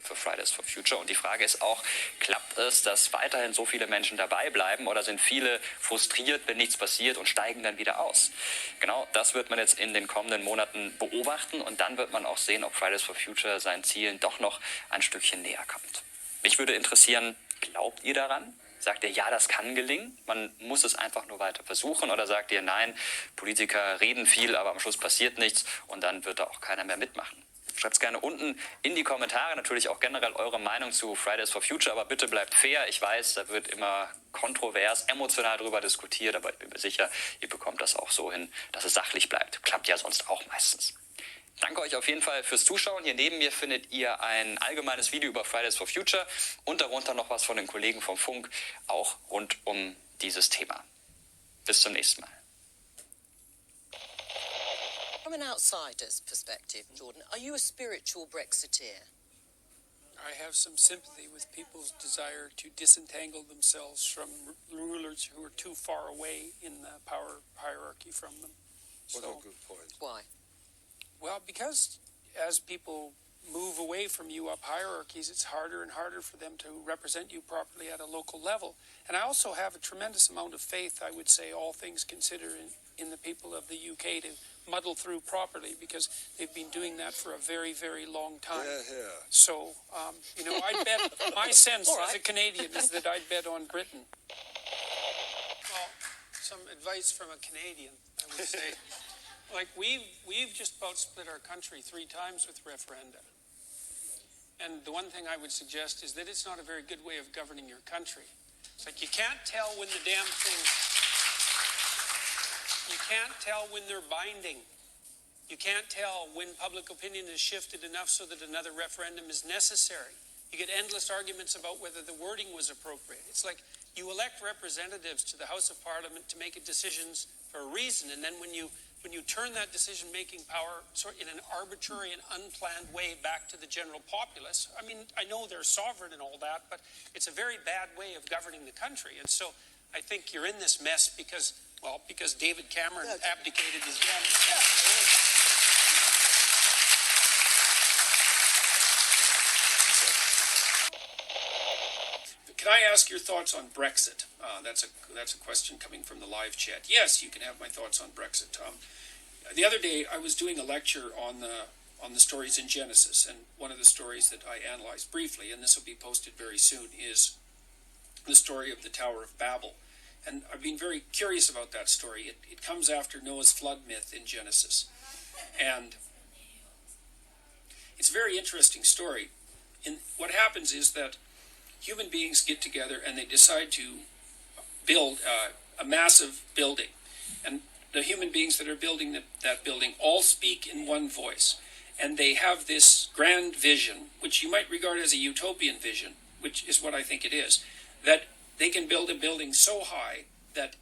für Fridays for Future. Und die Frage ist auch, klappt es, dass weiterhin so viele Menschen dabei bleiben oder sind viele frustriert, wenn nichts passiert und steigen dann wieder aus? Genau, das wird man jetzt in den kommenden Monaten beobachten und dann wird man auch sehen, ob Fridays for Future seinen Zielen doch noch ein Stückchen näher kommt. Mich würde interessieren, glaubt ihr daran? Sagt ihr, ja, das kann gelingen, man muss es einfach nur weiter versuchen? Oder sagt ihr, nein, Politiker reden viel, aber am Schluss passiert nichts und dann wird da auch keiner mehr mitmachen? Schreibt es gerne unten in die Kommentare, natürlich auch generell eure Meinung zu Fridays for Future, aber bitte bleibt fair. Ich weiß, da wird immer kontrovers, emotional darüber diskutiert, aber ich bin mir sicher, ihr bekommt das auch so hin, dass es sachlich bleibt. Klappt ja sonst auch meistens. Danke euch auf jeden Fall fürs Zuschauen. Hier neben mir findet ihr ein allgemeines Video über Fridays for Future und darunter noch was von den Kollegen vom Funk, auch rund um dieses Thema. Bis zum nächsten Mal. From an outsider's perspective, Jordan, are you a spiritual Brexiteer? I have some sympathy with people's desire to disentangle themselves from rulers who are too far away in the power hierarchy from them. What a good point. Why? Well, because as people move away from you up hierarchies, it's harder and harder for them to represent you properly at a local level. And I also have a tremendous amount of faith, I would say, all things considered, in the people of the UK to muddle through properly, because they've been doing that for a very, very long time. Yeah. So, I'd bet, my sense All right. as a Canadian is that I'd bet on Britain. Well, some advice from a Canadian, I would say. Like, we've just about split our country 3 times with referenda. And the one thing I would suggest is that it's not a very good way of governing your country. It's like you can't tell when the damn things... You can't tell when they're binding. You can't tell when public opinion has shifted enough so that another referendum is necessary. You get endless arguments about whether the wording was appropriate. It's like you elect representatives to the House of Parliament to make decisions for a reason, and then when you turn that decision-making power sort in an arbitrary and unplanned way back to the general populace, I mean, I know they're sovereign and all that, but it's a very bad way of governing the country. And so I think you're in this mess because David Cameron abdicated his damn Can I ask your thoughts on Brexit? That's a question coming from the live chat. Yes, you can have my thoughts on Brexit. The other day, I was doing a lecture on the stories in Genesis, and one of the stories that I analyzed briefly, and this will be posted very soon, is the story of the Tower of Babel. And I've been very curious about that story. It comes after Noah's flood myth in Genesis, and it's a very interesting story. And what happens is that human beings get together and they decide to build a massive building. And the human beings that are building that building all speak in one voice. And they have this grand vision, which you might regard as a utopian vision, which is what I think it is, that they can build a building so high that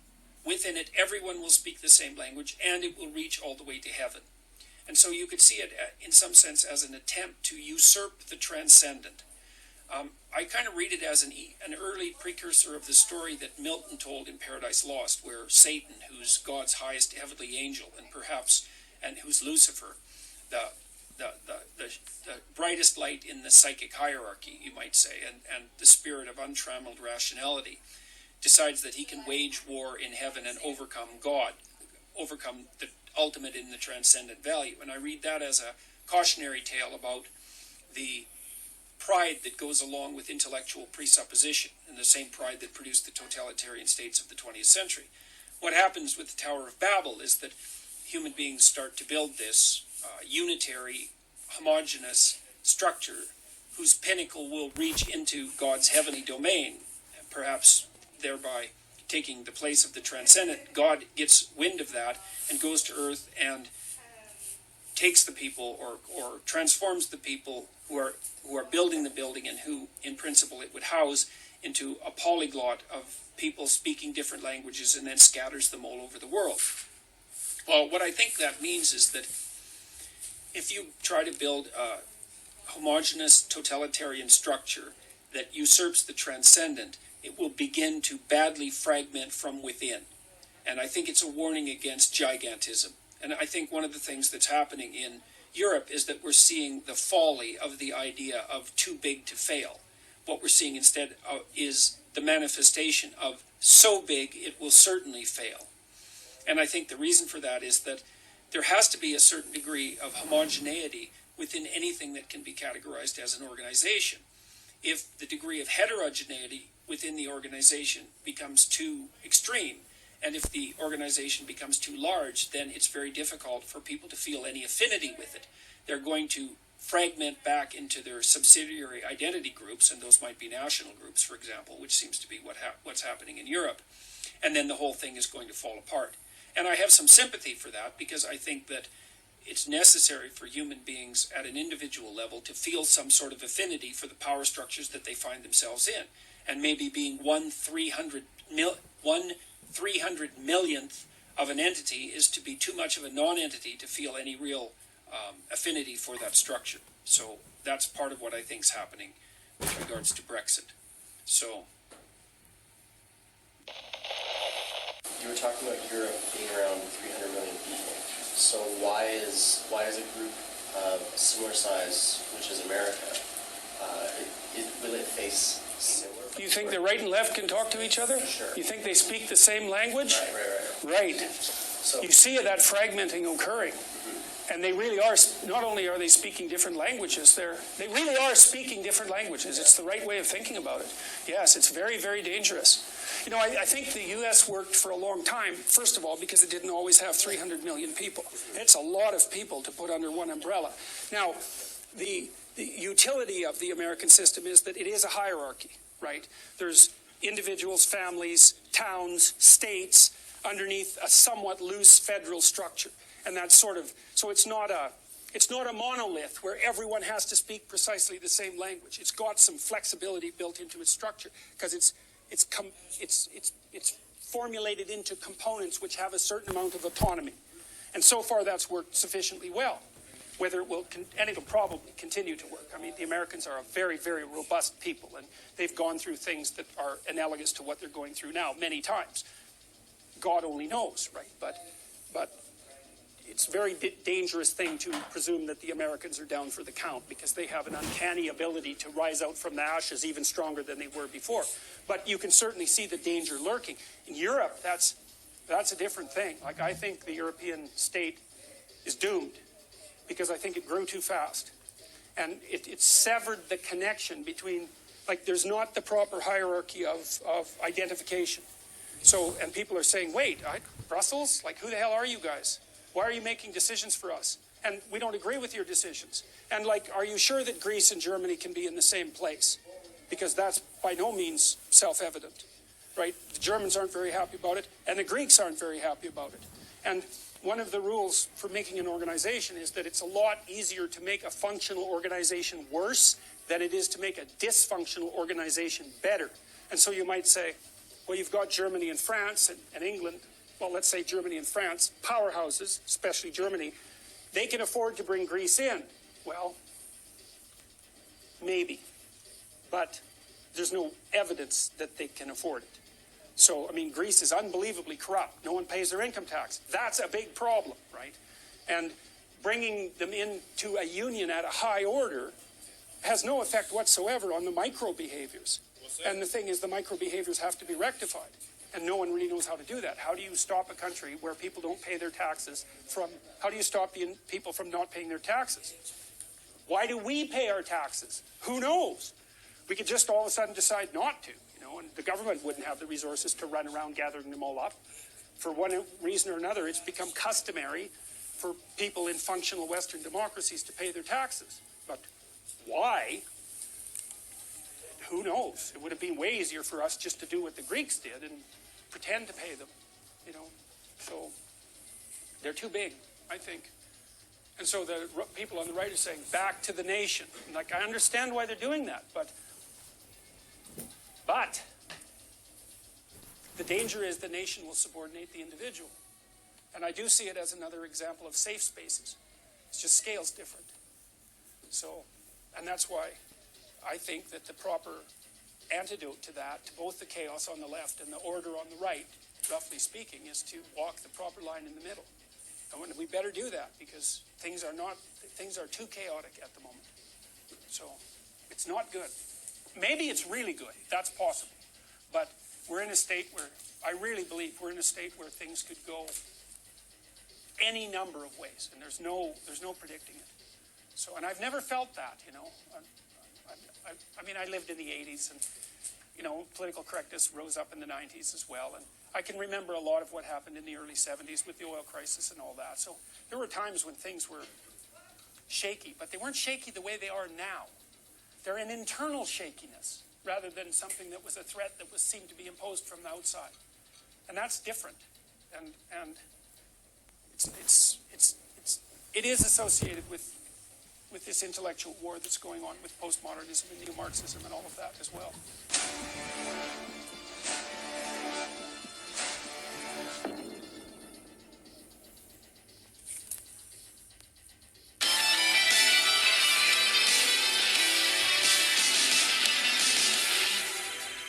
within it everyone will speak the same language and it will reach all the way to heaven. And so you could see it in some sense as an attempt to usurp the transcendent. I kind of read it as an early precursor of the story that Milton told in Paradise Lost, where Satan, who's God's highest heavenly angel, and who's Lucifer, the brightest light in the psychic hierarchy, you might say, and the spirit of untrammeled rationality, decides that he can wage war in heaven and overcome God, overcome the ultimate in the transcendent value. And I read that as a cautionary tale about the pride that goes along with intellectual presupposition, and the same pride that produced the totalitarian states of the 20th century. What happens with the Tower of Babel is that human beings start to build this unitary, homogeneous structure whose pinnacle will reach into God's heavenly domain, and perhaps thereby taking the place of the transcendent. God gets wind of that and goes to earth and takes the people or transforms the people who are building the building and who, in principle, it would house into a polyglot of people speaking different languages and then scatters them all over the world. Well, what I think that means is that if you try to build a homogeneous totalitarian structure that usurps the transcendent, it will begin to badly fragment from within. And I think it's a warning against gigantism. And I think one of the things that's happening in Europe is that we're seeing the folly of the idea of too big to fail. What we're seeing instead is the manifestation of so big it will certainly fail. And I think the reason for that is that there has to be a certain degree of homogeneity within anything that can be categorized as an organization. If the degree of heterogeneity within the organization becomes too extreme, and if the organization becomes too large, then it's very difficult for people to feel any affinity with it. They're going to fragment back into their subsidiary identity groups, and those might be national groups, for example, which seems to be what's happening in Europe. And then the whole thing is going to fall apart. And I have some sympathy for that, because I think that it's necessary for human beings at an individual level to feel some sort of affinity for the power structures that they find themselves in. And maybe being 1/300 millionth of an entity is to be too much of a non-entity to feel any real affinity for that structure. So that's part of what I think is happening with regards to Brexit. So you were talking about Europe being around 300 million people. So why is a group of a similar size, which is America, will it face similar? You think the right and left can talk to each other? Sure. You think they speak the same language? Right. Right. So You see that fragmenting occurring. And they really are, not only are they speaking different languages, they really are speaking different languages. It's the right way of thinking about it. Yes, it's very, very dangerous. You know, I think the U.S. worked for a long time, first of all, because it didn't always have 300 million people. It's a lot of people to put under one umbrella. Now, the utility of the American system is that it is a hierarchy, right? There's individuals, families, towns, states, underneath a somewhat loose federal structure. And that's sort of, so it's not a monolith where everyone has to speak precisely the same language. It's got some flexibility built into its structure because it's formulated into components which have a certain amount of autonomy. And so far that's worked sufficiently well. Whether it will, and it'll probably continue to work. I mean, the Americans are a very, very robust people, and they've gone through things that are analogous to what they're going through now many times. God only knows, right? But it's a very dangerous thing to presume that the Americans are down for the count, because they have an uncanny ability to rise out from the ashes even stronger than they were before. But you can certainly see the danger lurking. In Europe, that's a different thing. Like, I think the European state is doomed, because I think it grew too fast. And it severed the connection between, like, there's not the proper hierarchy of identification. So, and people are saying, wait, Brussels? Like, who the hell are you guys? Why are you making decisions for us? And we don't agree with your decisions. And, like, are you sure that Greece and Germany can be in the same place? Because that's by no means self-evident, right? The Germans aren't very happy about it, and the Greeks aren't very happy about it. And one of the rules for making an organization is that it's a lot easier to make a functional organization worse than it is to make a dysfunctional organization better. And so you might say, well, you've got Germany and France and England. Well, let's say Germany and France, powerhouses, especially Germany, they can afford to bring Greece in. Well, maybe. But there's no evidence that they can afford it. So, I mean, Greece is unbelievably corrupt. No one pays their income tax. That's a big problem, right? And bringing them into a union at a high order has no effect whatsoever on the micro behaviors. And the thing is, the micro behaviors have to be rectified. And no one really knows how to do that. How do you stop a country where people don't pay their taxes how do you stop people from not paying their taxes? Why do we pay our taxes? Who knows? We could just all of a sudden decide not to. And the government wouldn't have the resources to run around gathering them all up. For one reason or another, it's become customary for people in functional Western democracies to pay their taxes. But why? Who knows? It would have been way easier for us just to do what the Greeks did and pretend to pay them, So they're too big, I think. And so the people on the right are saying, back to the nation. And, like, I understand why they're doing that, but the danger is the nation will subordinate the individual. And I do see it as another example of safe spaces. It's just scale's different. So, and that's why I think that the proper antidote to that, to both the chaos on the left and the order on the right, roughly speaking, is to walk the proper line in the middle. And we better do that because things are too chaotic at the moment. So it's not good. Maybe it's really good. That's possible. But we're in a state where, I really believe we're in a state where things could go any number of ways, and there's no predicting it. So, and I've never felt that, you know. I mean, I lived in the 80s, and, you know, political correctness rose up in the 90s as well. And I can remember a lot of what happened in the early 70s with the oil crisis and all that. So there were times when things were shaky, but they weren't shaky the way they are now. They're an internal shakiness rather than something that was a threat that was seemed to be imposed from the outside. And that's different. And it is associated with this intellectual war that's going on with postmodernism and neo-Marxism and all of that as well.